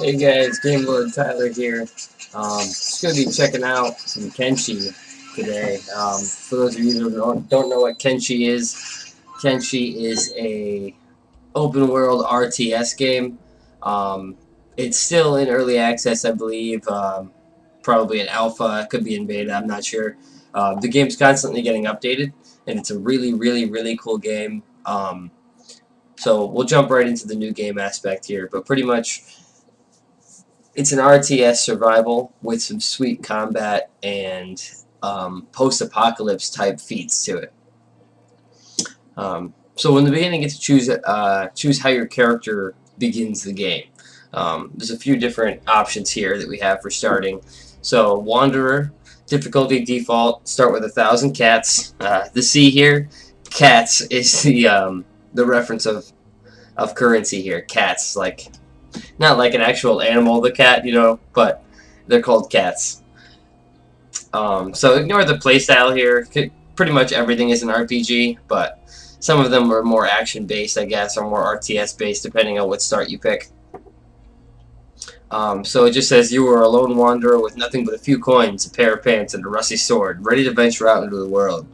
Hey guys, Game Lord Tyler here. Just gonna be checking out some Kenshi today. For those of you who don't know what Kenshi is a open world RTS game. Um, it's still in early access, I believe. Probably in alpha, could be in beta. I'm not sure. The game's constantly getting updated, and it's a really cool game. So we'll jump right into the new game aspect here, but pretty much. It's an RTS survival with some sweet combat and post-apocalypse type feats to it. So in the beginning, you get to choose how your character begins the game. There's a few different options here that we have for starting. So Wanderer, difficulty default, start with 1,000 cats. The C here, cats is the reference of currency here. Cats, like not like an actual animal, the cat, but they're called cats. So ignore the playstyle here. Pretty much everything is an RPG, but some of them are more action-based, I guess, or more RTS-based, depending on what start you pick. So it just says, you are a lone wanderer with nothing but a few coins, a pair of pants, and a rusty sword, ready to venture out into the world.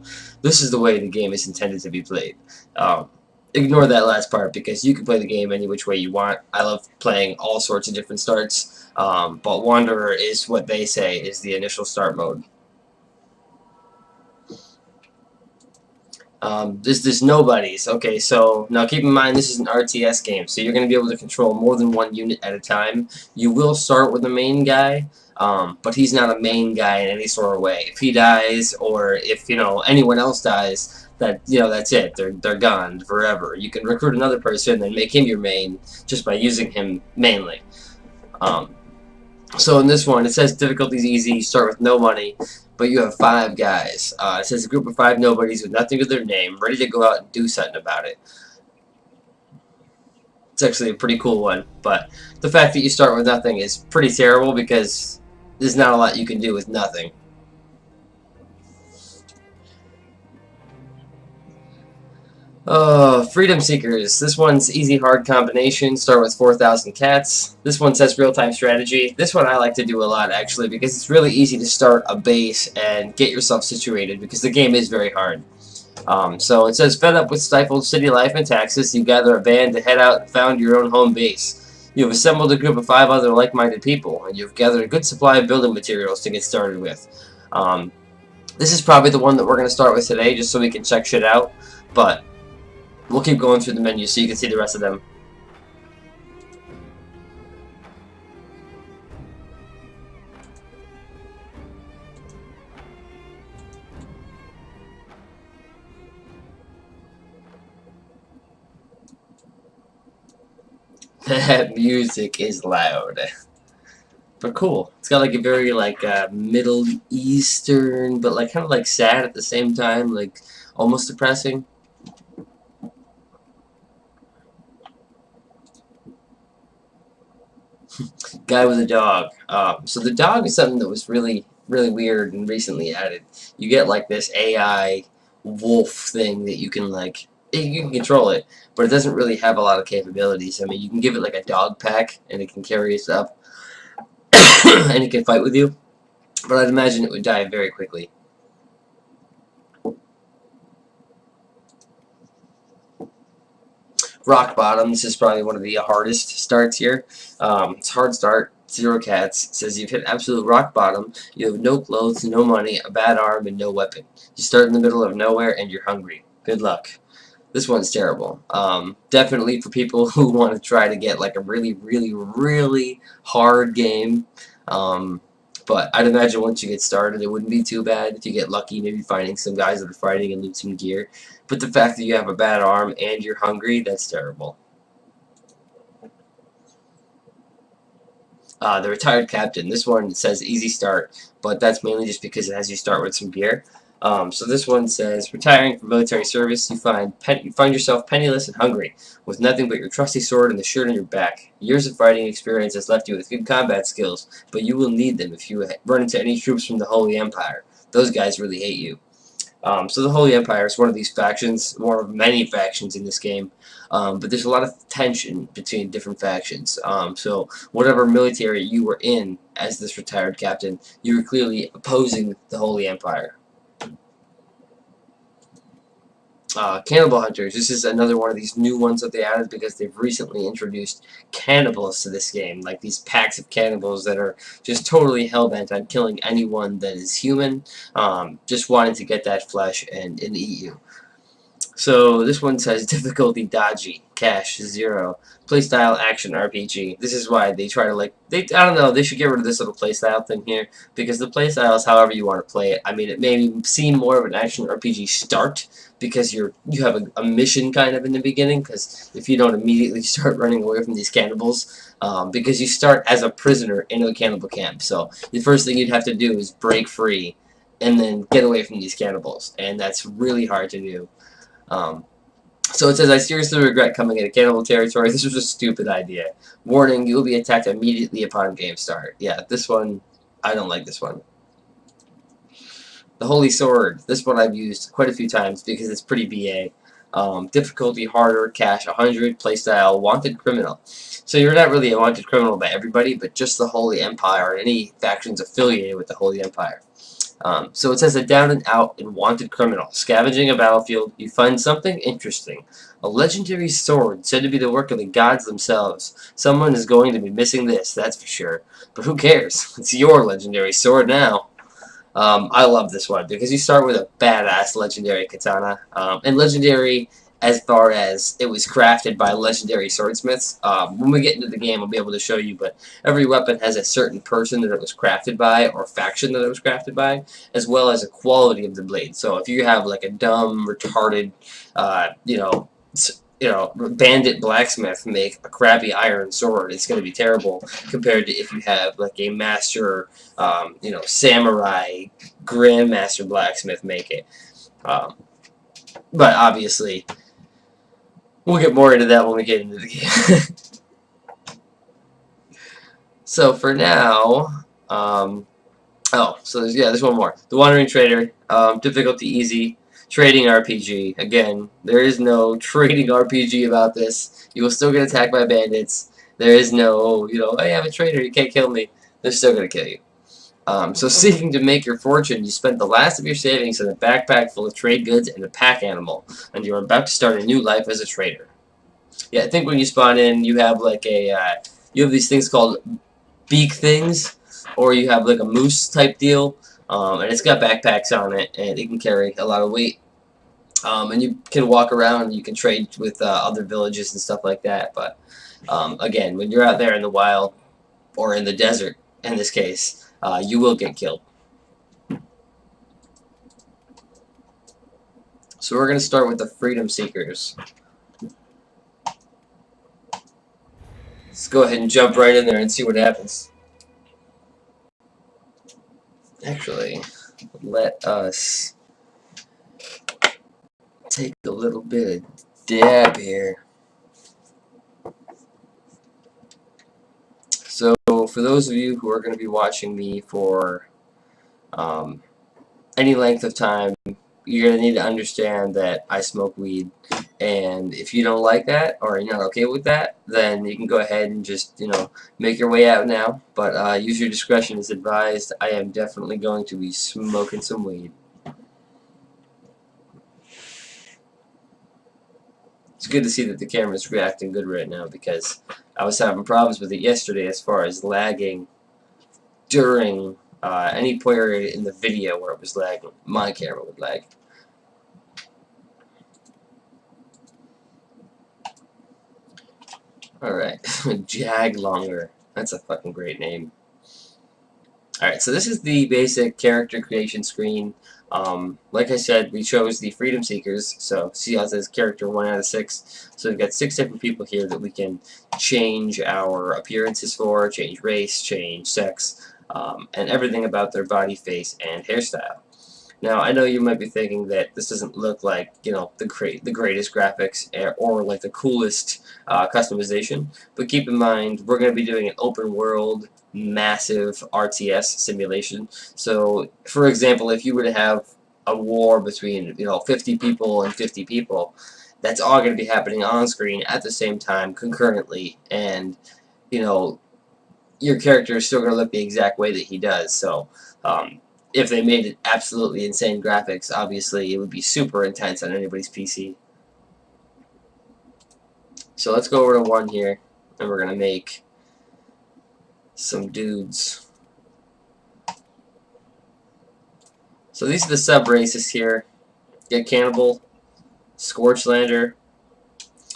This is the way the game is intended to be played. Ignore that last part because you can play the game any which way you want. I love playing all sorts of different starts, but Wanderer is what they say is the initial start mode. There's nobodies. Okay, so now keep in mind this is an RTS game, so you're going to be able to control more than one unit at a time. You will start with the main guy, but he's not a main guy in any sort of way. If he dies, or if anyone else dies, that's it. They're gone forever. You can recruit another person and make him your main just by using him mainly. So in this one, it says difficulty's easy. You start with no money, but you have 5 guys. It says a group of 5 nobodies with nothing to their name, ready to go out and do something about it. It's actually a pretty cool one, but the fact that you start with nothing is pretty terrible because there's not a lot you can do with nothing. Freedom Seekers. This one's easy hard combination. Start with 4,000 cats. This one says real-time strategy. This one I like to do a lot actually because it's really easy to start a base and get yourself situated because the game is very hard. So it says fed up with stifled city life and taxes, you gather a band to head out and found your own home base. You have assembled a group of 5 other like-minded people, and you've gathered a good supply of building materials to get started with. This is probably the one that we're going to start with today just so we can check shit out, but we'll keep going through the menu so you can see the rest of them. That music is loud. But cool. It's got like a very Middle Eastern, but kind of sad at the same time, almost depressing. Guy with a dog. So the dog is something that was really weird and recently added. You get this AI wolf thing that you can you can control it, but it doesn't really have a lot of capabilities. I mean, you can give it a dog pack and it can carry its stuff and it can fight with you, but I'd imagine it would die very quickly. Rock bottom. This is probably one of the hardest starts here. It's a hard start. 0 cats. It says you've hit absolute rock bottom. You have no clothes, no money, a bad arm, and no weapon. You start in the middle of nowhere and you're hungry. Good luck. This one's terrible. Definitely for people who want to try to get a really hard game. But I'd imagine once you get started, it wouldn't be too bad if you get lucky, maybe finding some guys that are fighting and loot some gear. But the fact that you have a bad arm and you're hungry, that's terrible. The Retired Captain. This one says easy start, but that's mainly just because it has you start with some gear. So this one says, retiring from military service, you find yourself penniless and hungry, with nothing but your trusty sword and the shirt on your back. Years of fighting experience has left you with good combat skills, but you will need them if you run into any troops from the Holy Empire. Those guys really hate you. So the Holy Empire is one of these factions, one of many factions in this game, but there's a lot of tension between different factions. So whatever military you were in as this retired captain, you were clearly opposing the Holy Empire. Cannibal Hunters. This is another one of these new ones that they added because they've recently introduced cannibals to this game, like these packs of cannibals that are just totally hell-bent on killing anyone that is human, just wanting to get that flesh and eat you. So this one says difficulty dodgy, cash 0, playstyle action RPG. This is why they try to I don't know, they should get rid of this little playstyle thing here, because the playstyle is however you want to play it. I mean, it may seem more of an action RPG start because you have a mission kind of in the beginning, because if you don't immediately start running away from these cannibals, because you start as a prisoner in a cannibal camp. So the first thing you'd have to do is break free and then get away from these cannibals, and that's really hard to do. So it says, I seriously regret coming into cannibal territory. This was a stupid idea. Warning, you will be attacked immediately upon game start. Yeah, this one, I don't like this one. The Holy Sword. This one I've used quite a few times because it's pretty BA. Difficulty harder, cash 100, playstyle wanted criminal. So you're not really a wanted criminal by everybody, but just the Holy Empire and any factions affiliated with the Holy Empire. So it says a down and out and wanted criminal. Scavenging a battlefield, you find something interesting. A legendary sword said to be the work of the gods themselves. Someone is going to be missing this, that's for sure. But who cares? It's your legendary sword now. I love this one because you start with a badass legendary katana. And legendary as far as it was crafted by legendary swordsmiths. When we get into the game, I'll be able to show you, but every weapon has a certain person that it was crafted by, or faction that it was crafted by, as well as a quality of the blade. So if you have like a dumb, retarded, bandit blacksmith make a crappy iron sword, it's going to be terrible compared to if you have like a master, samurai grandmaster blacksmith make it. But obviously, we'll get more into that when we get into the game. So for now, there's one more. The Wandering Trader, difficulty easy, trading RPG. Again, there is no trading RPG about this. You will still get attacked by bandits. There is no, hey, I'm a trader, you can't kill me. They're still going to kill you. So seeking to make your fortune, you spend the last of your savings in a backpack full of trade goods and a pack animal, and you are about to start a new life as a trader. Yeah, I think when you spawn in, you have like you have these things called beak things, or you have like a moose type deal, and it's got backpacks on it, and it can carry a lot of weight. And you can walk around, and you can trade with other villages and stuff like that. But again, when you're out there in the wild, or in the desert, in this case, you will get killed. So we're going to start with the Freedom Seekers. Let's go ahead and jump right in there and see what happens. Actually, let us take a little bit of dab here. So for those of you who are going to be watching me for any length of time, you're going to need to understand that I smoke weed, and if you don't like that, or you're not okay with that, then you can go ahead and just, make your way out now, but use your discretion as advised. I am definitely going to be smoking some weed. It's good to see that the camera's reacting good right now, because I was having problems with it yesterday as far as lagging during any point in the video where it was lagging. My camera would lag. Alright, Jag Longer. That's a fucking great name. Alright, so this is the basic character creation screen. Like I said, we chose the Freedom Seekers, so see how it says character 1 out of 6. So we've got 6 different people here that we can change our appearances for, change race, change sex, and everything about their body, face, and hairstyle. Now, I know you might be thinking that this doesn't look like, the greatest graphics or like the coolest customization, but keep in mind, we're going to be doing an open world, massive RTS simulation. So, for example, if you were to have a war between 50 people and 50 people. That's all going to be happening on screen at the same time, concurrently, and you know your character is still going to look the exact way that he does. So if they made it absolutely insane graphics, obviously it would be super intense on anybody's PC. So let's go over to 1 here, and we're going to make some dudes. So these are the sub-races here. Get Cannibal, Scorchlander.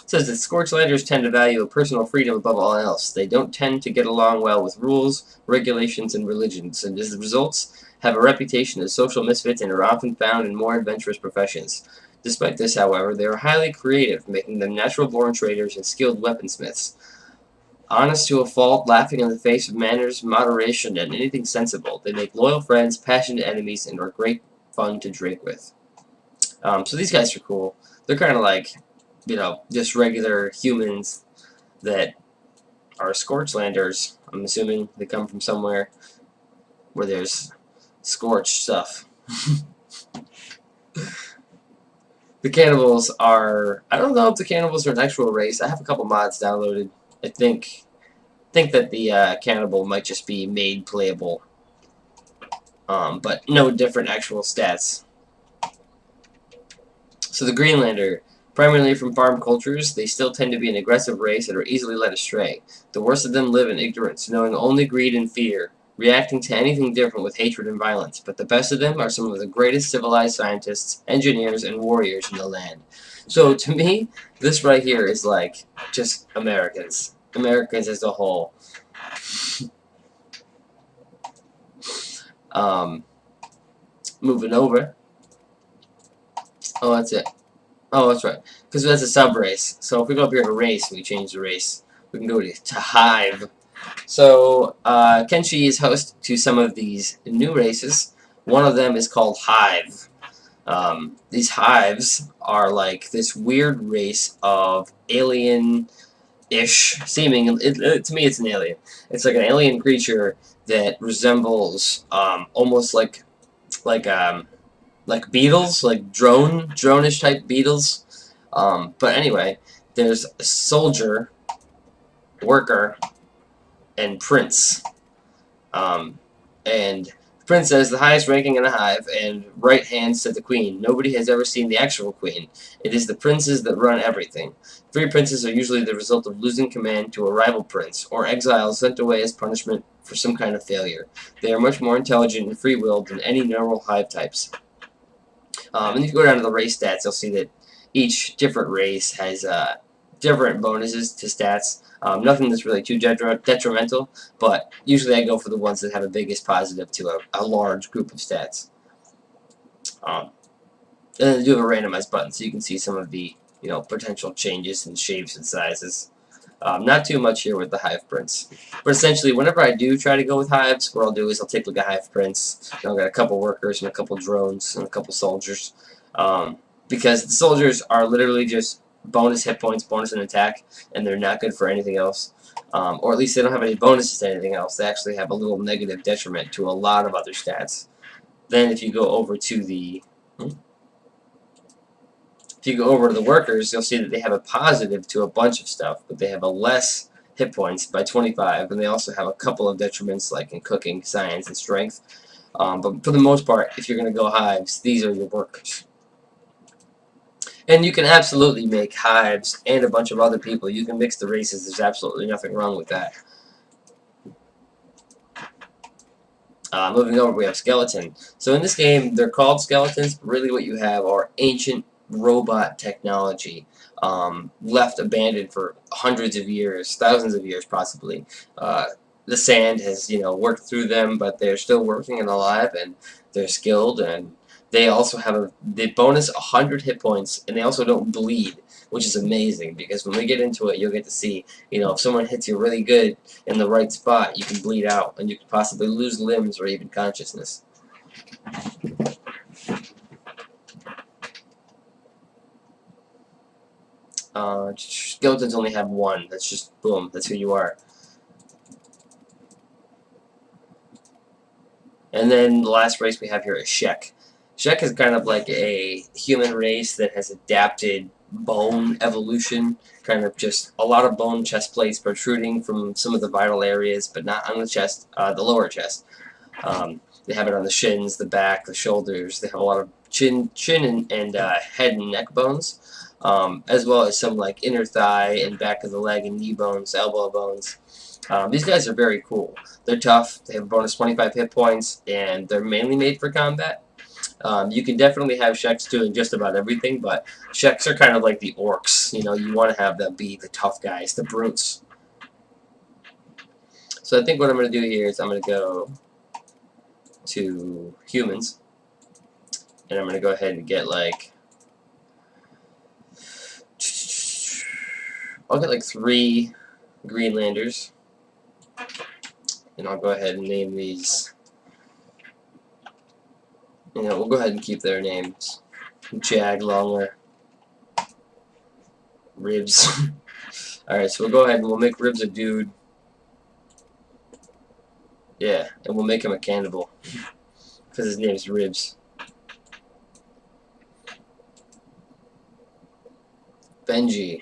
It says that Scorchlanders tend to value personal freedom above all else. They don't tend to get along well with rules, regulations, and religions, and as a result, have a reputation as social misfits and are often found in more adventurous professions. Despite this, however, they are highly creative, making them natural-born traders and skilled weaponsmiths. Honest to a fault, laughing in the face of manners, moderation, and anything sensible, they make loyal friends, passionate enemies, and are great fun to drink with. So these guys are cool. They're kind of like, just regular humans that are Scorchlanders. I'm assuming they come from somewhere where there's scorched stuff. The cannibals are... I don't know if the cannibals are an actual race. I have a couple mods downloaded. I think that the cannibal might just be made playable. But no different actual stats. So the Greenlander, primarily from farm cultures, they still tend to be an aggressive race and are easily led astray. The worst of them live in ignorance, knowing only greed and fear, reacting to anything different with hatred and violence. But the best of them are some of the greatest civilized scientists, engineers, and warriors in the land. So to me, this right here is like just Americans. Americans as a whole. Moving over. Oh, that's it. Oh, that's right. Because that's a sub-race. So if we go up here to race, we change the race. We can go to Hive. So Kenshi is host to some of these new races. One of them is called Hive. These hives are like this weird race of alien-ish seeming. To me, it's an alien. It's like an alien creature that resembles almost like beetles, like drone-ish type beetles. But anyway, there's a soldier, worker, and prince. And Prince is the highest ranking in the hive, and right hands to the queen. Nobody has ever seen the actual queen. It is the princes that run everything. Free princes are usually the result of losing command to a rival prince, or exile sent away as punishment for some kind of failure. They are much more intelligent and free-willed than any normal hive types. And if you go down to the race stats, you'll see that each different race has different bonuses to stats. Nothing that's really too detrimental, but usually I go for the ones that have the biggest positive to a large group of stats. And then they do have a randomized button, so you can see some of the potential changes in shapes and sizes. Not too much here with the Hive Prince. But essentially, whenever I do try to go with Hives, what I'll do is I'll take like a Hive Prince. I've got a couple workers and a couple drones and a couple soldiers. Because the soldiers are literally just bonus hit points, bonus and attack, and they're not good for anything else. Or at least they don't have any bonuses to anything else. They actually have a little negative detriment to a lot of other stats. Then if you go over to the... If you go over to the workers, you'll see that they have a positive to a bunch of stuff, but they have a less hit points by 25, and they also have a couple of detriments like in cooking, science, and strength. But for the most part, if you're going to go hives, these are your workers. And you can absolutely make hives and a bunch of other people. You can mix the races. There's absolutely nothing wrong with that. Moving over, we have skeleton. So in this game, they're called skeletons, but really what you have are ancient robot technology left abandoned for hundreds of years, thousands of years possibly. The sand has worked through them, but they're still working and alive, and they're skilled, and they also have the bonus 100 hit points, and they also don't bleed, which is amazing, because when we get into it, you'll get to see, if someone hits you really good in the right spot, you can bleed out, and you can possibly lose limbs or even consciousness. Skeletons only have one. That's just, boom, that's who you are. And then the last race we have here is Shek. Shek is kind of like a human race that has adapted bone evolution, kind of just a lot of bone chest plates protruding from some of the vital areas, but not on the chest, the lower chest. They have it on the shins, the back, the shoulders. They have a lot of chin and head and neck bones, as well as some like inner thigh and back of the leg and knee bones, elbow bones. These guys are very cool. They're tough. They have a bonus 25 hit points, and they're mainly made for combat. You can definitely have Sheks doing just about everything, but Sheks are kind of like the orcs. You know, you want to have them be the tough guys, the brutes. So I think what I'm going to do here is I'm going to go to humans, and I'm going to go ahead and get like, I'll get like 3 Greenlanders, and I'll go ahead and name these. You know, we'll go ahead and keep their names. Jaglonger. Ribs. Alright, so we'll go ahead and we'll make Ribs a dude. Yeah, and we'll make him a cannibal. Because his name's Ribs. Benji.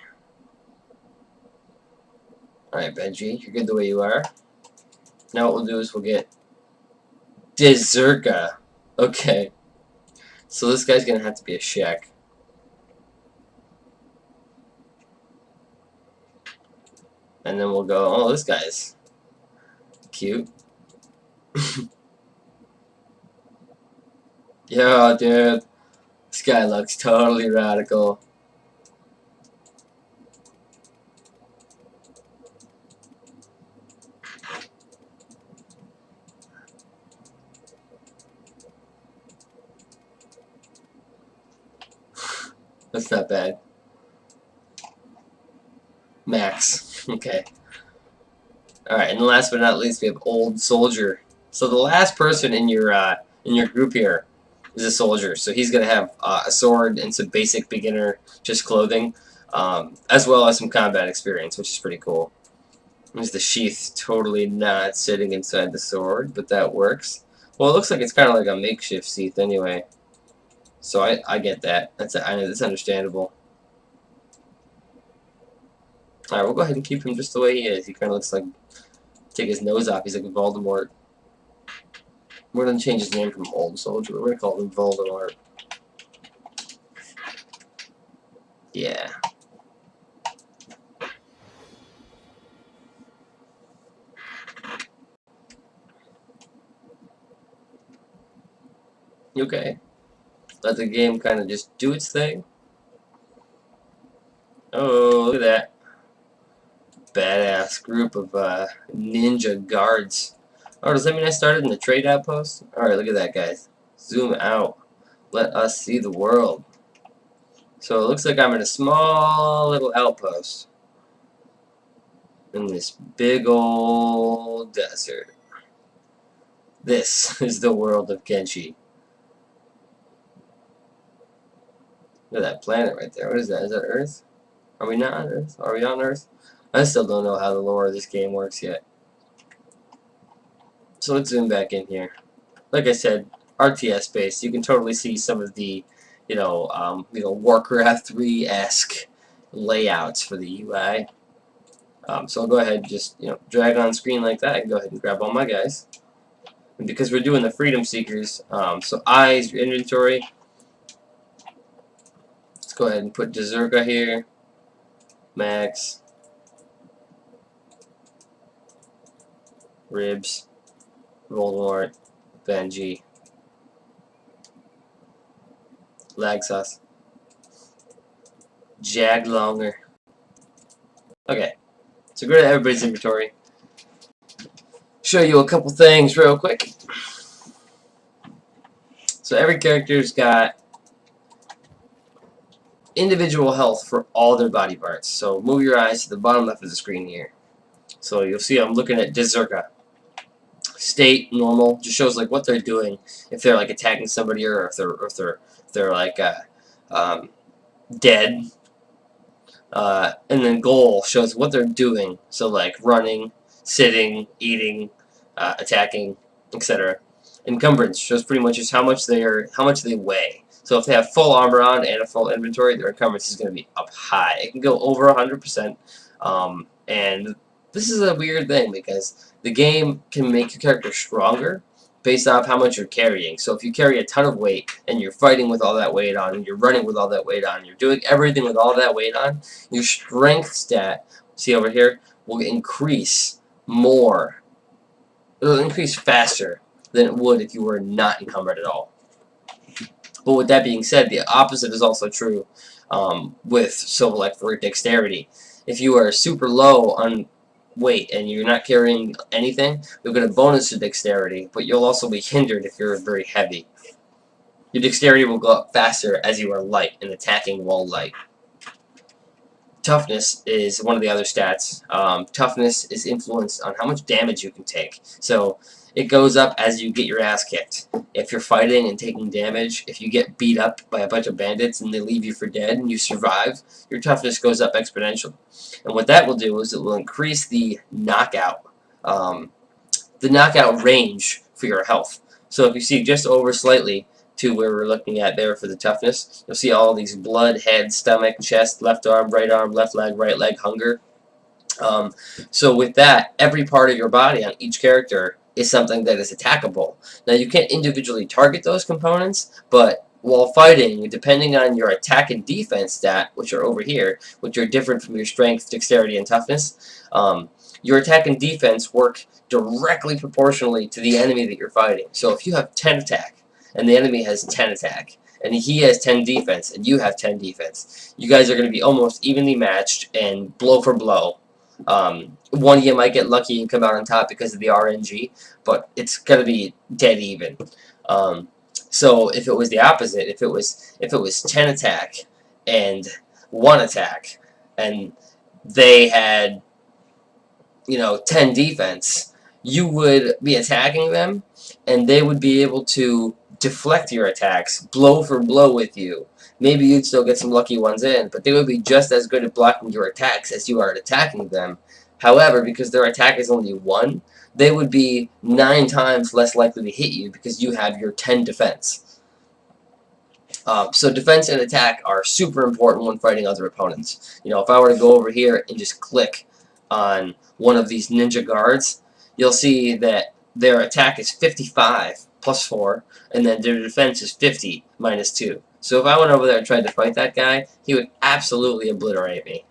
Alright, Benji, you're good the way you are. Now what we'll do is we'll get Dezerka. Okay. So this guy's gonna have to be a Shek. And then we'll go, oh, this guy's cute. Yo, dude. This guy looks totally radical. That's not bad. Max. Okay. Alright, and last but not least, we have Old Soldier. So the last person in your group here is a soldier. So he's gonna have a sword and some basic beginner just clothing, as well as some combat experience, which is pretty cool. There's the sheath totally not sitting inside the sword, but that works. Well, it looks like it's kind of like a makeshift sheath anyway. So I get that. That's understandable. Alright, we'll go ahead and keep him just the way he is. He kind of looks like, take his nose off, he's like Voldemort. We're going to change his name from Old Soldier. We're going to call him Voldemort. Yeah. Okay. Let the game kind of just do its thing. Oh, look at that. Badass group of ninja guards. Oh, does that mean I started in the trade outpost? Alright, look at that, guys. Zoom out. Let us see the world. So it looks like I'm in a small little outpost in this big old desert. This is the world of Kenshi. Look at that planet right there. What is that? Is that Earth? Are we not on Earth? Are we on Earth? I still don't know how the lore of this game works yet. So let's zoom back in here. Like I said, RTS based. You can totally see some of the, Warcraft 3-esque layouts for the UI. So I'll go ahead and just, drag on screen like that and go ahead and grab all my guys. And because we're doing the Freedom Seekers, so eyes, your inventory. Let's go ahead and put Dezerka here. Max. Ribs. Voldemort. Benji. Lag sauce. Jaglonger. Okay. So go to everybody's inventory. Show you a couple things real quick. So every character's got individual health for all their body parts. So move your eyes to the bottom left of the screen here. So you'll see I'm looking at Dezerka. State normal just shows like what they're doing, if they're like attacking somebody or if they're like dead. And then goal shows what they're doing. So like running, sitting, eating, attacking, etc. Encumbrance shows pretty much just how much they weigh. So if they have full armor on and a full inventory, their encumbrance is going to be up high. It can go over 100%. And this is a weird thing because the game can make your character stronger based off how much you're carrying. So if you carry a ton of weight and you're fighting with all that weight on, and you're running with all that weight on, you're doing everything with all that weight on, your strength stat, see over here, will increase more. It'll increase faster than it would if you were not encumbered at all. But with that being said, the opposite is also true with like for dexterity. If you are super low on weight and you're not carrying anything, you'll get a bonus to dexterity, but you'll also be hindered if you're very heavy. Your dexterity will go up faster as you are light and attacking while light. Toughness is one of the other stats. Toughness is influenced on how much damage you can take. So it goes up as you get your ass kicked. If you're fighting and taking damage, if you get beat up by a bunch of bandits and they leave you for dead and you survive, your toughness goes up exponentially. And what that will do is it will increase the knockout range for your health. So if you see just over slightly to where we're looking at there for the toughness, you'll see all these blood, head, stomach, chest, left arm, left leg, right leg, hunger. So with that, every part of your body on each character is something that is attackable. Now you can't individually target those components, but while fighting, depending on your attack and defense stat, which are over here, which are different from your strength, dexterity, and toughness, your attack and defense work directly proportionally to the enemy that you're fighting. So if you have 10 attack, and the enemy has 10 attack, and he has 10 defense, and you have 10 defense, you guys are going to be almost evenly matched and blow for blow. One of you might get lucky and come out on top because of the RNG, but it's going to be dead even. So if it was the opposite, if it was 10 attack and 1 attack, and they had 10 defense, you would be attacking them, and they would be able to deflect your attacks, blow for blow with you. Maybe you'd still get some lucky ones in, but they would be just as good at blocking your attacks as you are at attacking them. However, because their attack is only 1, they would be 9 times less likely to hit you because you have your 10 defense. So defense and attack are super important when fighting other opponents. If I were to go over here and just click on one of these ninja guards, you'll see that their attack is 55 plus 4, and then their defense is 50 minus 2. So if I went over there and tried to fight that guy, he would absolutely obliterate me.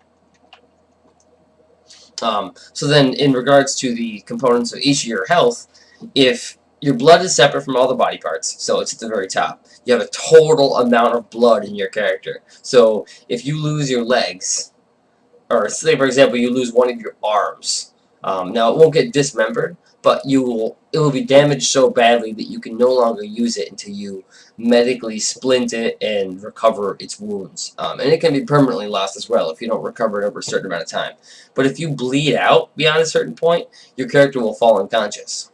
So then, in regards to the components of each of your health, if your blood is separate from all the body parts, so it's at the very top, you have a total amount of blood in your character. So if you lose your legs, or say for example you lose one of your arms, now it won't get dismembered, but it will be damaged so badly that you can no longer use it until you medically splint it and recover its wounds. And it can be permanently lost as well if you don't recover it over a certain amount of time. But if you bleed out beyond a certain point, your character will fall unconscious.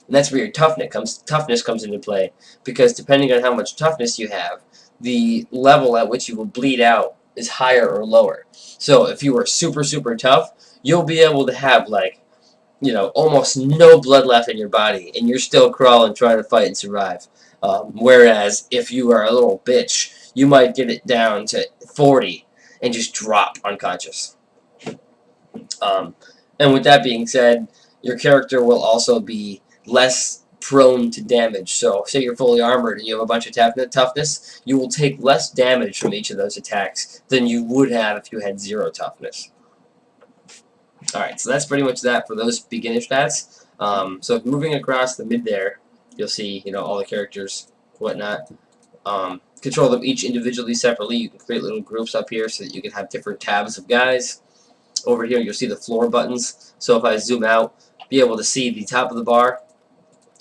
And that's where your toughness comes into play, because depending on how much toughness you have, the level at which you will bleed out is higher or lower. So if you are super, super tough, you'll be able to have almost no blood left in your body, and you're still crawling trying to fight and survive. Whereas if you are a little bitch, you might get it down to 40 and just drop unconscious. And with that being said, your character will also be less prone to damage. So say you're fully armored and you have a bunch of toughness, you will take less damage from each of those attacks than you would have if you had 0 toughness. Alright, so that's pretty much that for those beginner stats. So moving across the mid there, you'll see, all the characters, whatnot. Control them each individually, separately. You can create little groups up here so that you can have different tabs of guys. Over here, you'll see the floor buttons. So if I zoom out, be able to see the top of the bar.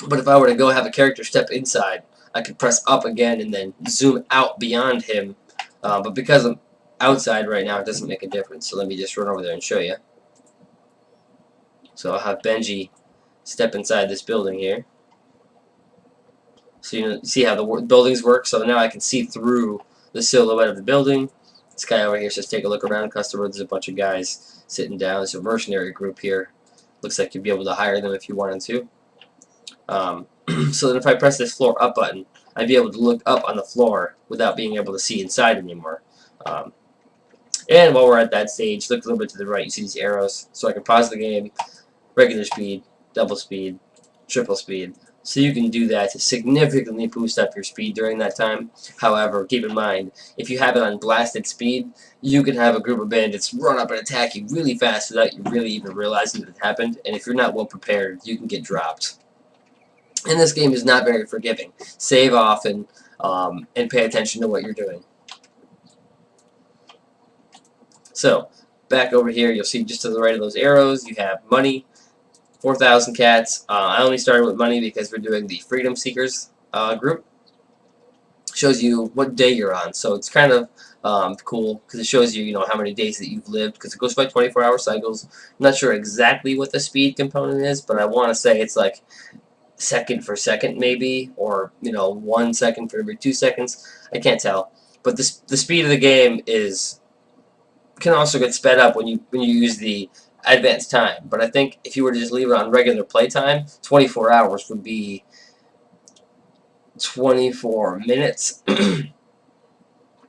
But if I were to go have a character step inside, I could press up again and then zoom out beyond him. But because I'm outside right now, it doesn't make a difference. So let me just run over there and show you. So I'll have Benji step inside this building here. So you see how the buildings work. So now I can see through the silhouette of the building. This guy over here says take a look around, customer. There's a bunch of guys sitting down. There's a mercenary group here. Looks like you'd be able to hire them if you wanted to. So that if I press this floor up button, I'd be able to look up on the floor without being able to see inside anymore. Um, and while we're at that stage, look a little bit to the right. You see these arrows, so I can pause the game, regular speed, double speed, triple speed. So you can do that to significantly boost up your speed during that time. However, keep in mind, if you have it on blasted speed, you can have a group of bandits run up and attack you really fast without you really even realizing that it happened. And if you're not well prepared, you can get dropped. And this game is not very forgiving. Save often and pay attention to what you're doing. So, back over here, you'll see just to the right of those arrows, you have money, 4,000 cats. I only started with money because we're doing the Freedom Seekers group. Shows you what day you're on, so it's kind of cool because it shows you, how many days that you've lived, because it goes by 24-hour cycles. I'm not sure exactly what the speed component is, but I want to say it's like second for second maybe, or 1 second for every 2 seconds. I can't tell, but the speed of the game can also get sped up when you use the advanced time. But I think if you were to just leave it on regular playtime, 24 hours would be 24 minutes. I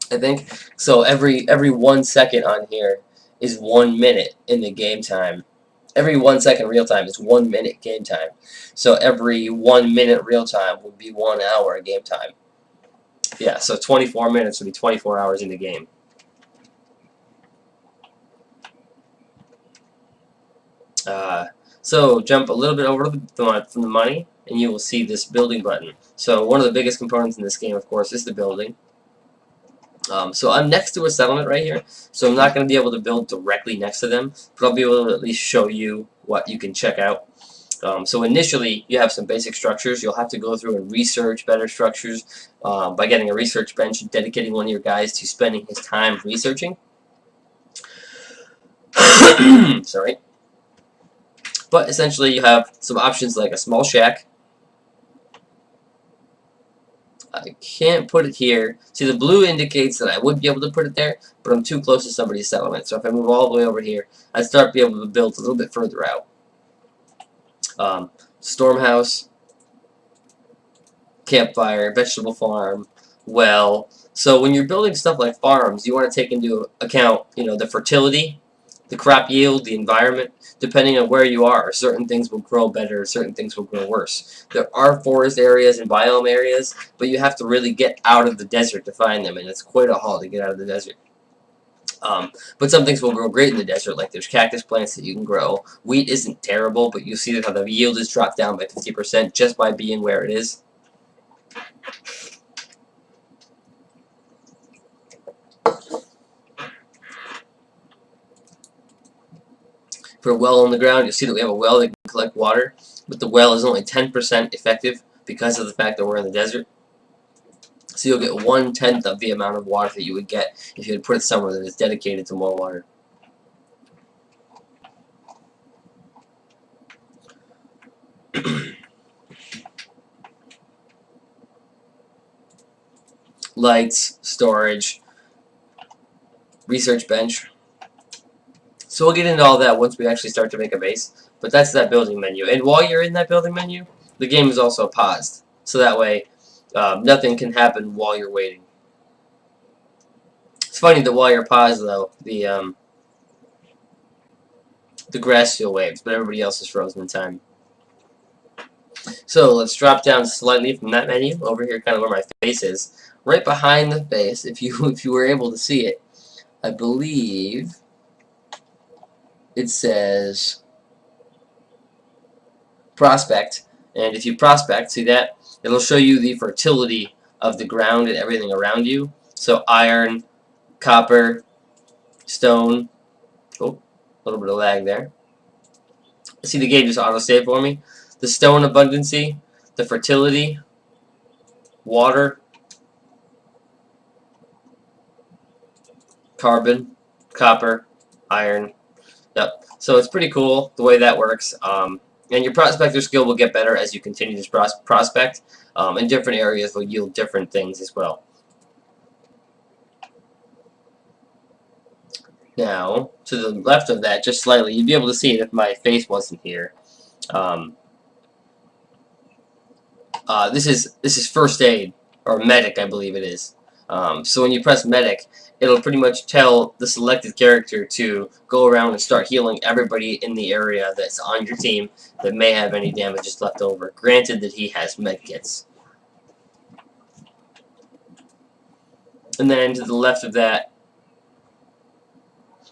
think so. Every 1 second on here is 1 minute in the game time. Every 1 second real time is 1 minute game time. So every 1 minute real time would be 1 hour game time. Yeah, so 24 minutes would be 24 hours in the game. So jump a little bit over from the money, and you will see this building button. So one of the biggest components in this game, of course, is the building. So I'm next to a settlement right here, so I'm not going to be able to build directly next to them, but I'll be able to at least show you what you can check out. So initially, you have some basic structures. You'll have to go through and research better structures by getting a research bench and dedicating one of your guys to spending his time researching. Sorry. But essentially, you have some options like a small shack. I can't put it here. See, the blue indicates that I would be able to put it there, but I'm too close to somebody's settlement. So if I move all the way over here, I'd start being able to build a little bit further out. Storm house, campfire, vegetable farm, well. So when you're building stuff like farms, you want to take into account, the fertility, the crop yield, the environment. Depending on where you are, certain things will grow better, certain things will grow worse. There are forest areas and biome areas, but you have to really get out of the desert to find them, and it's quite a haul to get out of the desert. But some things will grow great in the desert, like there's cactus plants that you can grow. Wheat isn't terrible, but you see how the yield is dropped down by 50% just by being where it is. For a well on the ground, you'll see that we have a well that can collect water, but the well is only 10% effective because of the fact that we're in the desert. So you'll get 1/10 of the amount of water that you would get if you had put it somewhere that is dedicated to more water. Lights, storage, research bench. So we'll get into all that once we actually start to make a base, but that's that building menu. And while you're in that building menu, the game is also paused, so that way nothing can happen while you're waiting. It's funny that while you're paused, though, the grass still waves, but everybody else is frozen in time. So let's drop down slightly from that menu over here, kind of where my face is, right behind the face. If you were able to see it, I believe it says prospect, and if you prospect, see that? It'll show you the fertility of the ground and everything around you. So iron, copper, stone. Oh, a little bit of lag there. See, the game just auto-saved for me. The stone abundancy, the fertility, water, carbon, copper, iron. Yep. So it's pretty cool the way that works. And your prospector skill will get better as you continue to prospect. And different areas will yield different things as well. Now, to the left of that, just slightly, you'd be able to see it if my face wasn't here. this is first aid, or medic, I believe it is. So when you press medic, it'll pretty much tell the selected character to go around and start healing everybody in the area that's on your team that may have any damages left over, granted that he has med kits. And then to the left of that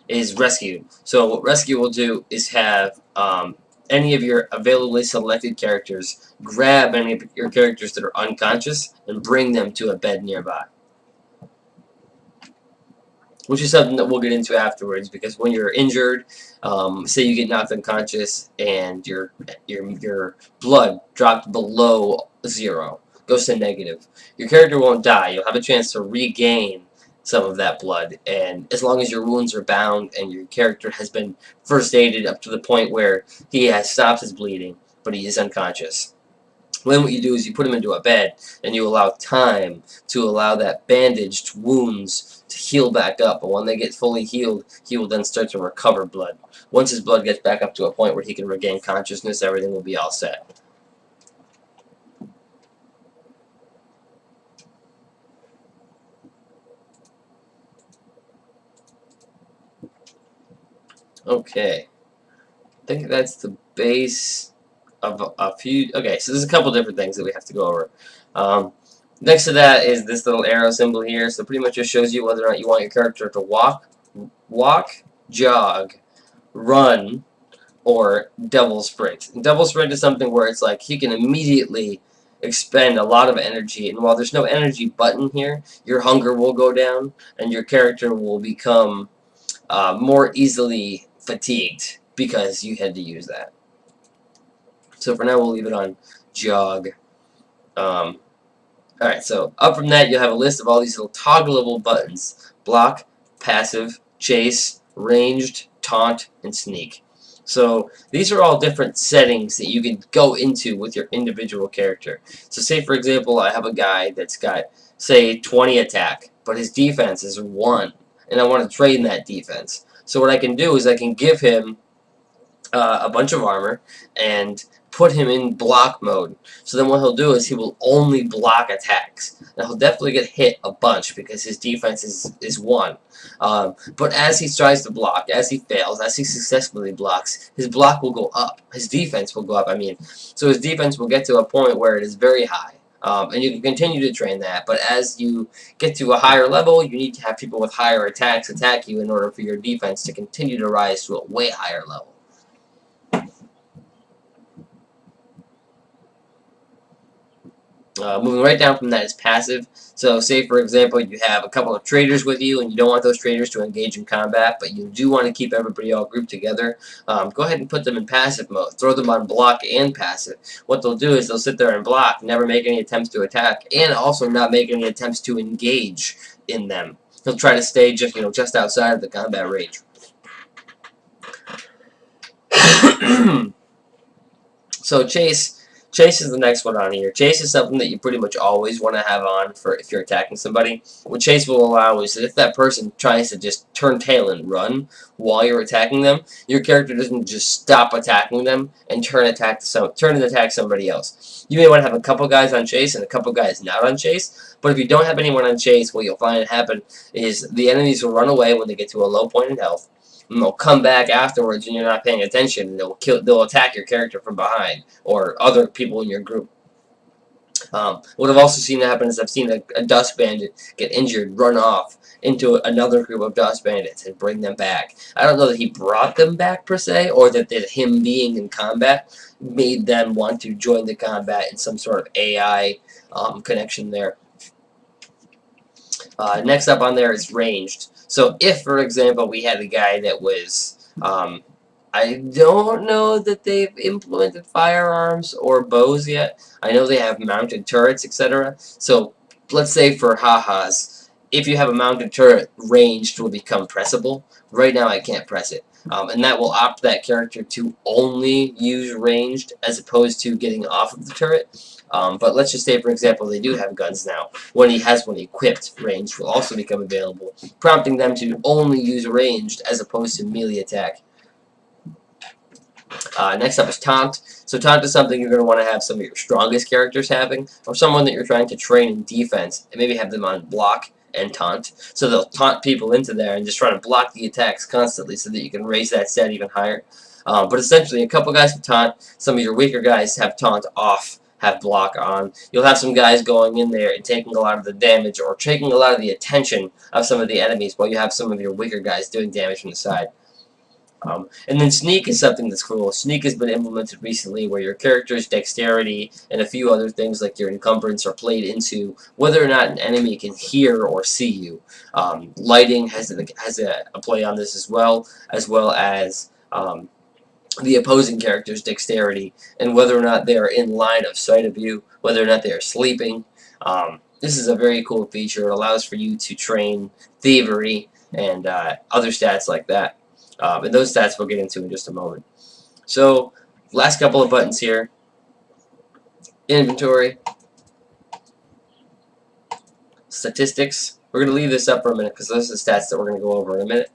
is rescue. So what rescue will do is have any of your availably selected characters grab any of your characters that are unconscious and bring them to a bed nearby. Which is something that we'll get into afterwards, because when you're injured, say you get knocked unconscious and your blood dropped below 0, goes to negative, your character won't die. You'll have a chance to regain some of that blood, and as long as your wounds are bound and your character has been first aided up to the point where he has stopped his bleeding, but he is unconscious. Then what you do is you put him into a bed, and you allow time to allow that bandaged wounds to heal back up. But when they get fully healed, he will then start to recover blood. Once his blood gets back up to a point where he can regain consciousness, everything will be all set. Okay. I think that's the base of a few. Okay, so there's a couple different things that we have to go over. Next to that is this little arrow symbol here. So pretty much just shows you whether or not you want your character to walk, jog, run, or double sprint. And double sprint is something where it's like he can immediately expend a lot of energy, and while there's no energy button here, your hunger will go down, and your character will become more easily fatigued because you had to use that. So for now, we'll leave it on jog. Alright, so up from that, you'll have a list of all these little toggleable buttons. Block, passive, chase, ranged, taunt, and sneak. So these are all different settings that you can go into with your individual character. So say, for example, I have a guy that's got, say, 20 attack, but his defense is 1, and I want to train that defense. So what I can do is I can give him a bunch of armor and put him in block mode. So then what he'll do is he will only block attacks. Now he'll definitely get hit a bunch because his defense is 1. But as he tries to block, as he fails, as he successfully blocks, his block will go up. His defense will go up, I mean. So his defense will get to a point where it is very high. And you can continue to train that, but as you get to a higher level, you need to have people with higher attacks attack you in order for your defense to continue to rise to a way higher level. Moving right down from that is passive. So say, for example, you have a couple of traders with you, and you don't want those traders to engage in combat, but you do want to keep everybody all grouped together. Go ahead and put them in passive mode. Throw them on block and passive. What they'll do is they'll sit there and block, never make any attempts to attack, and also not make any attempts to engage in them. He'll try to stay just outside of the combat range. So Chase is the next one on here. Chase is something that you pretty much always want to have on for if you're attacking somebody. What Chase will allow is that if that person tries to just turn tail and run while you're attacking them, your character doesn't just stop attacking them and turn and attack somebody else. You may want to have a couple guys on Chase and a couple guys not on Chase, but if you don't have anyone on Chase, what you'll find happen is the enemies will run away when they get to a low point in health. And they'll come back afterwards when you're not paying attention, and they'll attack your character from behind, or other people in your group. What I've also seen happen is I've seen a dust bandit get injured, run off into another group of dust bandits, and bring them back. I don't know that he brought them back, per se, or that him being in combat made them want to join the combat in some sort of AI connection there. Next up on there is ranged. So if, for example, we had a guy that was, I don't know that they've implemented firearms or bows yet. I know they have mounted turrets, etc. So let's say for ha-has, if you have a mounted turret, ranged will become pressable. Right now I can't press it. And that will opt that character to only use ranged as opposed to getting off of the turret. But let's just say, for example, they do have guns now. When he has one equipped, ranged will also become available, prompting them to only use ranged as opposed to melee attack. Next up is taunt. So taunt is something you're going to want to have some of your strongest characters having, or someone that you're trying to train in defense, and maybe have them on block and taunt. So they'll taunt people into there and just try to block the attacks constantly so that you can raise that stat even higher. But essentially, a couple guys have taunt. Some of your weaker guys have taunt off, have block on. You'll have some guys going in there and taking a lot of the damage or taking a lot of the attention of some of the enemies while you have some of your weaker guys doing damage from the side. And then Sneak is something that's cool. Sneak has been implemented recently where your character's dexterity and a few other things like your encumbrance are played into whether or not an enemy can hear or see you. Lighting has a play on this as well as the opposing character's dexterity and whether or not they are in line of sight of you, whether or not they are sleeping. This is a very cool feature. It allows for you to train thievery and other stats like that. And those stats we'll get into in just a moment. So, last couple of buttons here. Inventory. Statistics. We're going to leave this up for a minute because those are the stats that we're going to go over in a minute.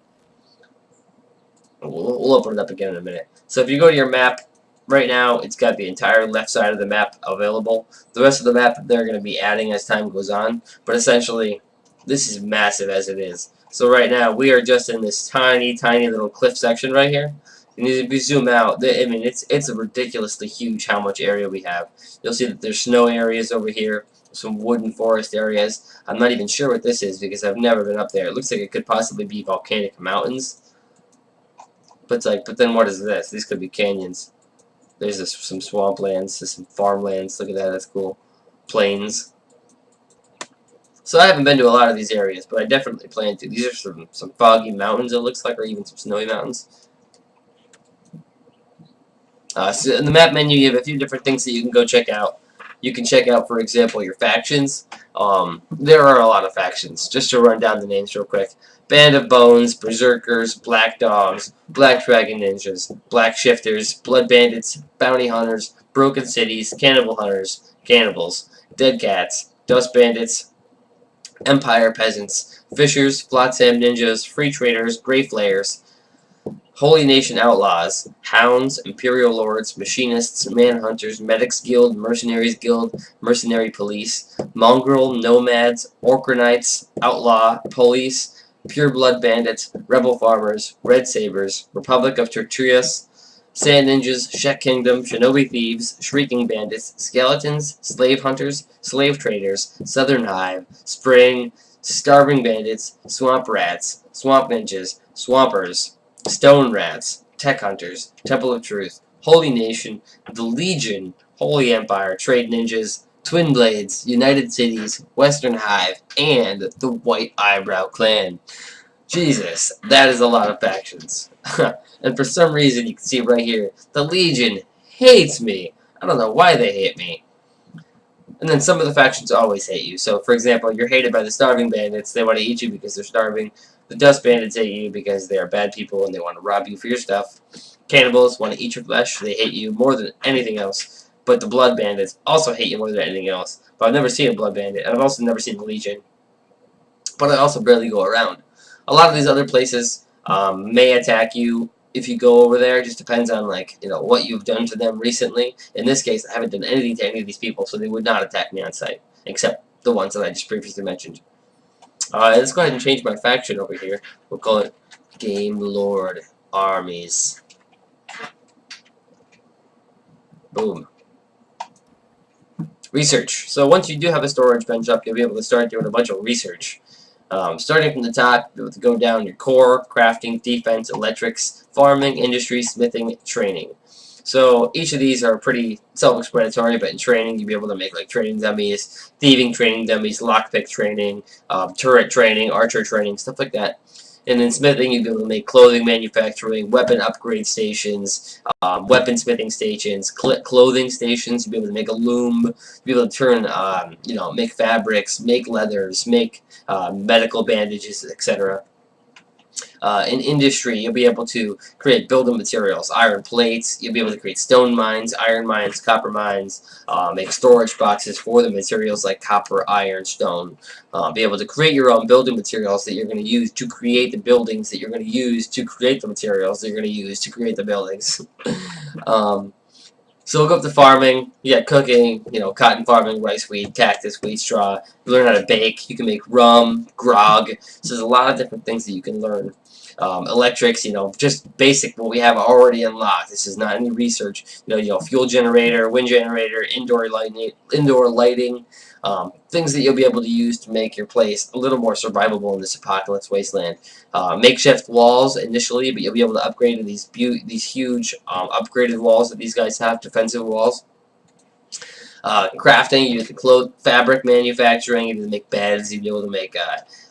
We'll open it up again in a minute. So if you go to your map, right now it's got the entire left side of the map available. The rest of the map they're going to be adding as time goes on. But essentially, this is massive as it is. So right now, we are just in this tiny, tiny little cliff section right here. And if you zoom out, I mean, it's ridiculously huge how much area we have. You'll see that there's snow areas over here, some wooden forest areas. I'm not even sure what this is because I've never been up there. It looks like it could possibly be volcanic mountains. But it's like, but then what is this? These could be canyons. There's some swamplands, there's some farmlands. Look at that, that's cool. Plains. So I haven't been to a lot of these areas, but I definitely plan to. These are some foggy mountains, it looks like, or even some snowy mountains. So in the map menu, you have a few different things that you can go check out. You can check out, for example, your factions. There are a lot of factions. Just to run down the names real quick. Band of Bones, Berserkers, Black Dogs, Black Dragon Ninjas, Black Shifters, Blood Bandits, Bounty Hunters, Broken Cities, Cannibal Hunters, Cannibals, Dead Cats, Dust Bandits, Empire Peasants, Fishers, Flotsam Ninjas, Free Traders, Grey Flayers, Holy Nation Outlaws, Hounds, Imperial Lords, Machinists, Manhunters, Medics Guild, Mercenaries Guild, Mercenary Police, Mongrel, Nomads, Orca Knights, Outlaw, Police, Pure Blood Bandits, Rebel Farmers, Red Sabers, Republic of Tertius, Sand Ninjas, Shek Kingdom, Shinobi Thieves, Shrieking Bandits, Skeletons, Slave Hunters, Slave Traders, Southern Hive, Spring, Starving Bandits, Swamp Rats, Swamp Ninjas, Swampers, Stone Rats, Tech Hunters, Temple of Truth, Holy Nation, the Legion, Holy Empire, Trade Ninjas, Twin Blades, United Cities, Western Hive, and the White Eyebrow Clan. Jesus, that is a lot of factions. And for some reason, you can see right here, the Legion hates me. I don't know why they hate me. And then some of the factions always hate you. So, for example, you're hated by the Starving Bandits. They want to eat you because they're starving. The Dust Bandits hate you because they are bad people and they want to rob you for your stuff. Cannibals want to eat your flesh. They hate you more than anything else. But the Blood Bandits also hate you more than anything else. But I've never seen a Blood Bandit. And I've also never seen the Legion. But I also barely go around. A lot of these other places may attack you if you go over there. It just depends on, like, you know, what you've done to them recently. In this case, I haven't done anything to any of these people, so they would not attack me on sight. Except the ones that I just previously mentioned. Let's go ahead and change my faction over here. We'll call it Game Lord Armies. Boom. Research. So once you do have a storage bench up, you'll be able to start doing a bunch of research. Starting from the top, you'll be able to go down your core, crafting, defense, electrics, farming, industry, smithing, training. So each of these are pretty self-explanatory, but in training, you'll be able to make like training dummies, thieving training dummies, lockpick training, turret training, archer training, stuff like that. And in smithing, you'll be able to make clothing manufacturing, weapon upgrade stations, weapon smithing stations, clothing stations. You'll be able to make a loom. You'll be able to turn, you know, make fabrics, make leathers, make medical bandages, etc. In industry, you'll be able to create building materials, iron plates. You'll be able to create stone mines, iron mines, copper mines, make storage boxes for the materials like copper, iron, stone. Be able to create your own building materials that you're going to use to create the buildings that you're going to use to create the materials that you're going to use to create the buildings. um, so we'll go up to farming. You got cooking, cotton farming, rice, wheat, cactus, wheat straw. You learn how to bake. You can make rum, grog. So there's a lot of different things that you can learn. Electrics, just basic what we have already unlocked. This is not any research. Fuel generator, wind generator, indoor lighting, things that you'll be able to use to make your place a little more survivable in this apocalypse wasteland. Makeshift walls initially, but you'll be able to upgrade to these huge upgraded walls that these guys have, defensive walls. Crafting, you can fabric manufacturing, you can make beds, you'll be able to make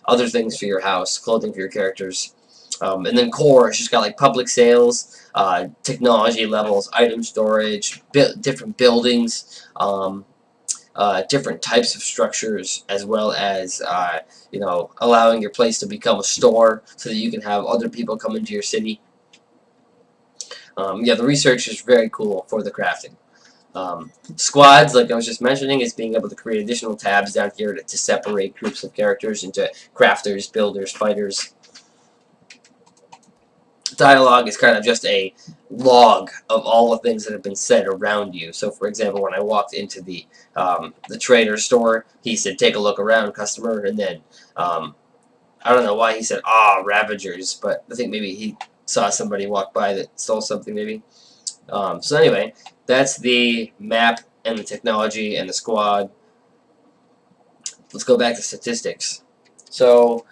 other things for your house, clothing for your characters. And then core, it's just got like public sales, technology levels, item storage, different buildings, different types of structures, as well as allowing your place to become a store so that you can have other people come into your city. Yeah, the research is very cool for the crafting. Squads, like I was just mentioning, is being able to create additional tabs down here to separate groups of characters into crafters, builders, fighters. Dialogue is kind of just a log of all the things that have been said around you. So, for example, when I walked into the trader store, he said, "Take a look around, customer," and then I don't know why he said, "Ah, Ravagers," but I think maybe he saw somebody walk by that stole something, maybe. So anyway, that's the map and the technology and the squad. Let's go back to statistics. So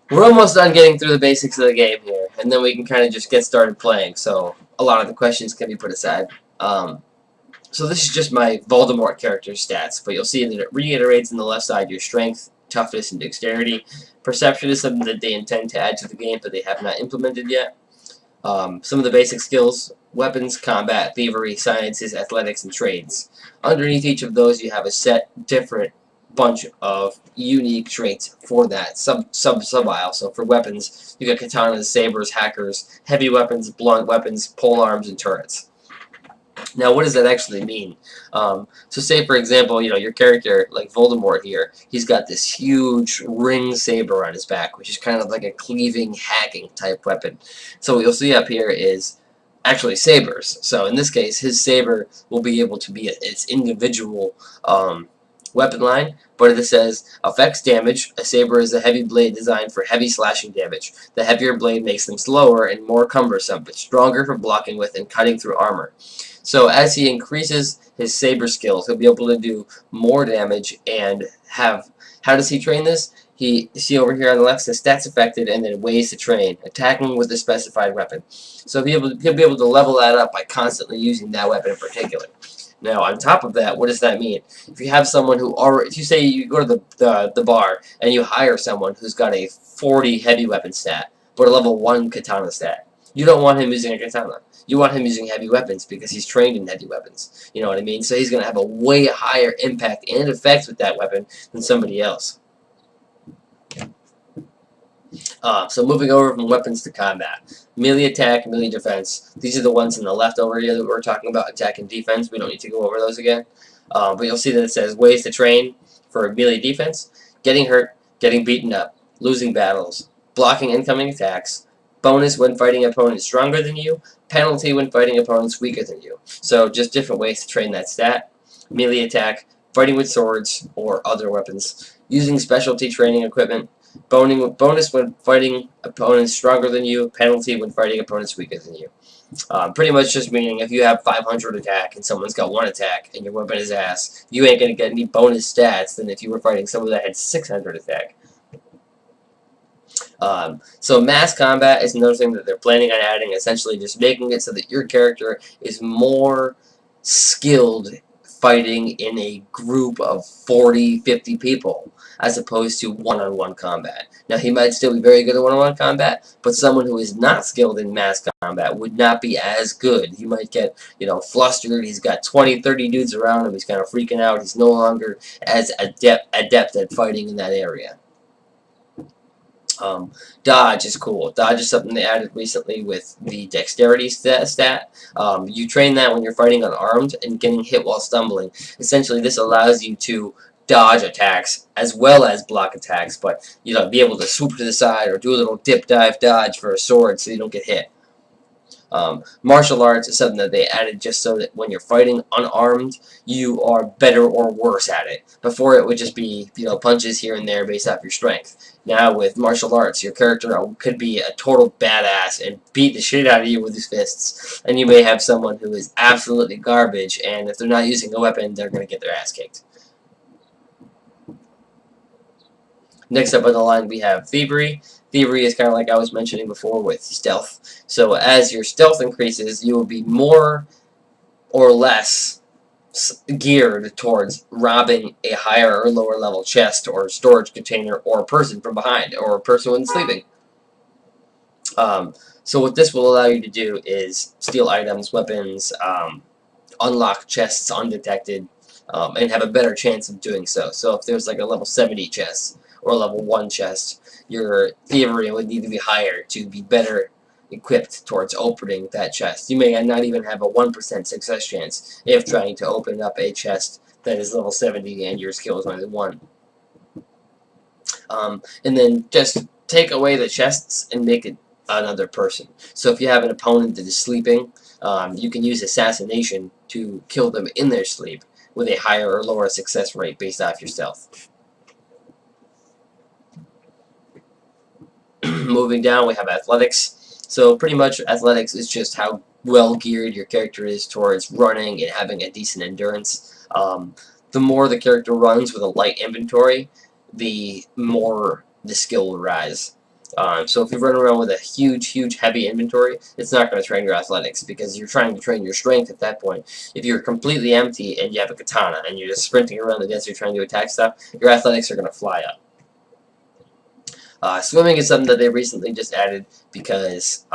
we're almost done getting through the basics of the game here, and then we can kind of just get started playing, so a lot of the questions can be put aside. So this is just my Voldemort character stats, but you'll see that it reiterates on the left side your strength, toughness, and dexterity. Perception is something that they intend to add to the game, but they have not implemented yet. Some of the basic skills: weapons, combat, thievery, sciences, athletics, and trades. Underneath each of those, you have a set different bunch of unique traits for that sub-aisle. So for weapons, you got katanas, sabers, hackers, heavy weapons, blunt weapons, pole arms, and turrets. Now, what does that actually mean? So say, for example, your character, like Voldemort here, he's got this huge ring saber on his back, which is kind of like a cleaving, hacking type weapon. So what you'll see up here is actually sabers. So in this case, his saber will be able to be its individual weapon line, but it says affects damage. A saber is a heavy blade designed for heavy slashing damage. The heavier blade makes them slower and more cumbersome, but stronger for blocking with and cutting through armor. So as he increases his saber skills, he'll be able to do more damage and how does he train this? See over here on the left, says stats affected and then ways to train, attacking with a specified weapon. So he'll be able to level that up by constantly using that weapon in particular. Now, on top of that, what does that mean? If you have someone if you say you go to the bar and you hire someone who's got a 40 heavy weapon stat, but a level 1 katana stat, you don't want him using a katana. You want him using heavy weapons because he's trained in heavy weapons. You know what I mean? So he's going to have a way higher impact and effects with that weapon than somebody else. So moving over from weapons to combat. Melee attack, melee defense. These are the ones in the left over here that we're talking about, attack and defense. We don't need to go over those again. But you'll see that it says ways to train for melee defense. Getting hurt, getting beaten up, losing battles, blocking incoming attacks, bonus when fighting opponents stronger than you, penalty when fighting opponents weaker than you. So just different ways to train that stat. Melee attack, fighting with swords or other weapons, using specialty training equipment, bonus when fighting opponents stronger than you, penalty when fighting opponents weaker than you. Pretty much just meaning if you have 500 attack and someone's got 1 attack and your weapon is ass, you ain't going to get any bonus stats than if you were fighting someone that had 600 attack. So mass combat is another thing that they're planning on adding, essentially just making it so that your character is more skilled fighting in a group of 40, 50 people, as opposed to one-on-one combat. Now, he might still be very good at one-on-one combat, but someone who is not skilled in mass combat would not be as good. He might get, flustered. He's got 20, 30 dudes around him. He's kind of freaking out. He's no longer as adept at fighting in that area. Dodge is cool. Dodge is something they added recently with the dexterity stat. You train that when you're fighting unarmed and getting hit while stumbling. Essentially, this allows you to dodge attacks as well as block attacks, but be able to swoop to the side or do a little dip dive dodge for a sword so you don't get hit. Martial arts is something that they added just so that when you're fighting unarmed, you are better or worse at it. Before it would just be, punches here and there based off your strength. Now with martial arts, your character could be a total badass and beat the shit out of you with his fists. And you may have someone who is absolutely garbage, and if they're not using a weapon, they're going to get their ass kicked. Next up on the line, we have Thievery. Thievery is kind of like I was mentioning before with stealth. So as your stealth increases, you will be more or less geared towards robbing a higher or lower level chest or storage container or person from behind or a person when sleeping. So what this will allow you to do is steal items, weapons, unlock chests undetected, and have a better chance of doing so. So if there's like a level 70 chest or a level 1 chest, your thievery would need to be higher to be better equipped towards opening that chest. You may not even have a 1% success chance if trying to open up a chest that is level 70 and your skill is only 1. And then just take away the chests and make it another person. So if you have an opponent that is sleeping, you can use assassination to kill them in their sleep with a higher or lower success rate based off your stealth. Moving down, we have athletics. So pretty much athletics is just how well geared your character is towards running and having a decent endurance. The more the character runs with a light inventory, the more the skill will rise. So if you run around with a huge, heavy inventory, it's not going to train your athletics because you're trying to train your strength at that point. If you're completely empty and you have a katana and you're just sprinting around the desert trying to attack stuff, your athletics are going to fly up. Swimming is something that they recently just added because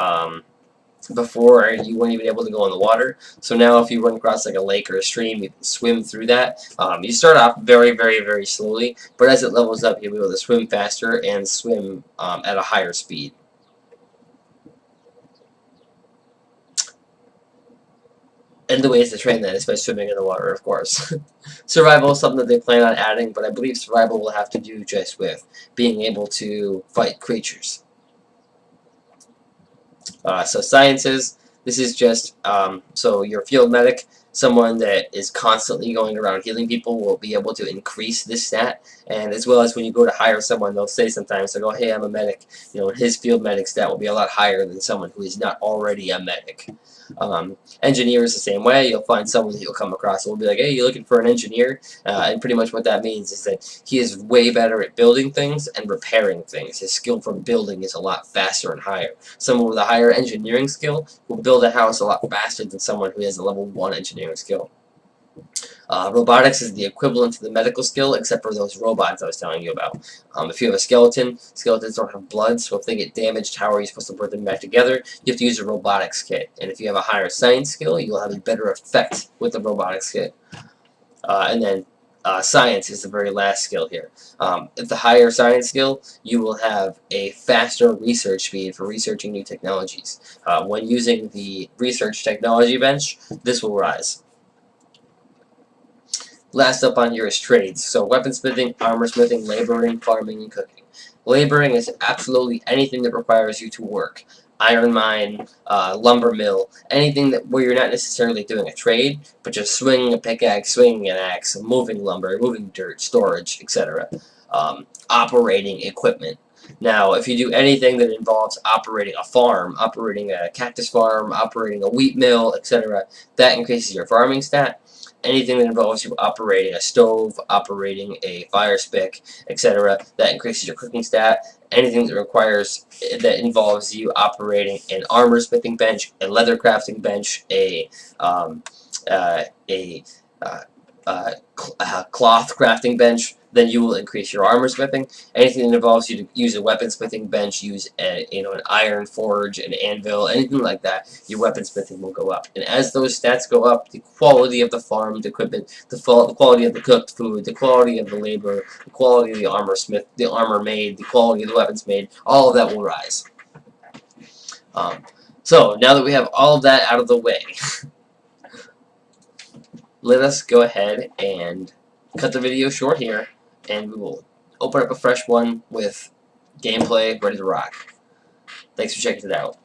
before you weren't even able to go in the water. So now if you run across like a lake or a stream, you can swim through that. You start off very slowly, but as it levels up, you'll be able to swim faster and swim at a higher speed. And the ways to train that is by swimming in the water, of course. Survival is something that they plan on adding, but I believe survival will have to do just with being able to fight creatures. So sciences, this is just, so your field medic, someone that is constantly going around healing people, will be able to increase this stat. And as well as when you go to hire someone, they'll say sometimes, they'll go, hey, I'm a medic. His field medic stat will be a lot higher than someone who is not already a medic. Engineer is the same way. You'll find someone that you'll come across and will be like, hey, you looking for an engineer? And pretty much what that means is that he is way better at building things and repairing things. His skill from building is a lot faster and higher. Someone with a higher engineering skill will build a house a lot faster than someone who has a level 1 engineering skill. Robotics is the equivalent to the medical skill, except for those robots I was telling you about. If you have a skeleton, skeletons don't have blood, so if they get damaged, how are you supposed to put them back together? You have to use a robotics kit. And if you have a higher science skill, you'll have a better effect with the robotics kit. And then science is the very last skill here. At the higher science skill, you will have a faster research speed for researching new technologies. When using the research technology bench, this will rise. Last up on here is trades. So weaponsmithing, armorsmithing, laboring, farming, and cooking. Laboring is absolutely anything that requires you to work. Iron mine, lumber mill, anything where you're not necessarily doing a trade, but just swinging a pickaxe, swinging an axe, moving lumber, moving dirt, storage, etc. Operating equipment. Now, if you do anything that involves operating a farm, operating a cactus farm, operating a wheat mill, etc., that increases your farming stat. Anything that involves you operating a stove, operating a fire spick, etc., that increases your cooking stat. Anything that involves you operating an armor smithing bench, a leather crafting bench, a cloth crafting bench, then you will increase your armor smithing. Anything that involves you to use a weapon smithing bench, use a, an iron forge, an anvil, anything like that, your weapon smithing will go up. And as those stats go up, the quality of the farmed equipment, the quality of the cooked food, the quality of the labor, the quality of the armor made, the quality of the weapons made, all of that will rise. So now that we have all of that out of the way, let us go ahead and cut the video short here, and we will open up a fresh one with gameplay ready to rock. Thanks for checking it out.